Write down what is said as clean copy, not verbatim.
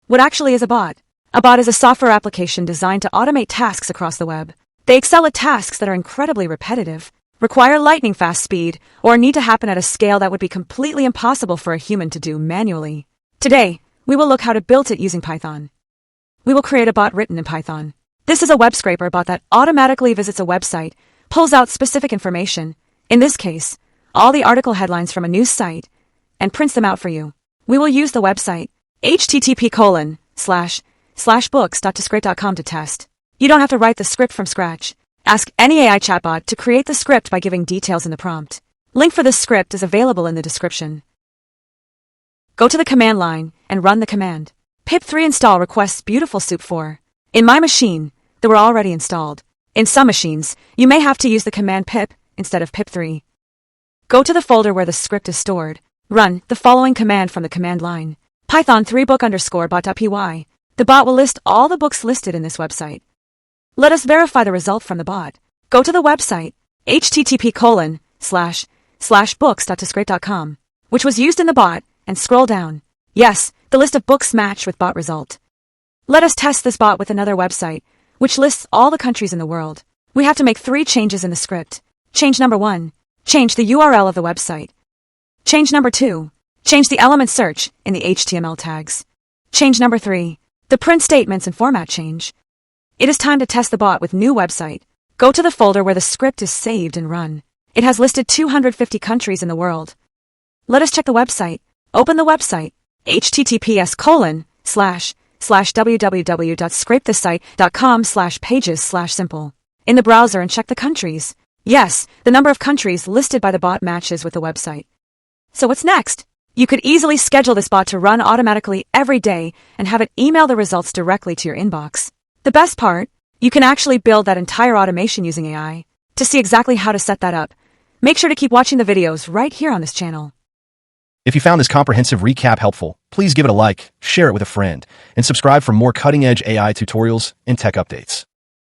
What actually is a bot? A bot is a software application designed to automate tasks across the web. They excel at tasks that are incredibly repetitive, require lightning-fast speed, or need to happen at a scale that would be completely impossible for a human to do manually. Today, we will look how to build it using Python. We will create a bot written in Python. This is a web scraper bot that automatically visits a website, pulls out specific information, in this case, all the article headlines from a news site, and prints them out for you. We will use the website http://books.toscrape.com to test. You don't have to write the script from scratch. Ask any AI chatbot to create the script by giving details in the prompt. Link for this script is available in the description. Go to the command line and run the command. pip3 install requests beautiful soup 4. In my machine, they were already installed. In some machines, you may have to use the command pip instead of pip3. Go to the folder where the script is stored. Run the following command from the command line. Python 3book_bot.py. The bot will list all the books listed in this website. Let us verify the result from the bot. Go to the website http://books.toscrape.com, which was used in the bot, and scroll down. Yes, the list of books match with bot result. Let us test this bot with another website, which lists all the countries in the world. We have to make 3 changes in the script. Change number 1. Change the URL of the website. Change number 2. Change the element search in the HTML tags. Change number 3. The print statements and format change. It is time to test the bot with new website. Go to the folder where the script is saved and run. It has listed 250 countries in the world. Let us check the website. Open the website https://www.scrapethissite.com/pages/simple in the browser and check the countries. Yes, the number of countries listed by the bot matches with the website. So what's next? You could easily schedule this bot to run automatically every day and have it email the results directly to your inbox. The best part, you can actually build that entire automation using AI. To see exactly how to set that up, make sure to keep watching the videos right here on this channel. If you found this comprehensive recap helpful, please give it a like, share it with a friend, and subscribe for more cutting-edge AI tutorials and tech updates.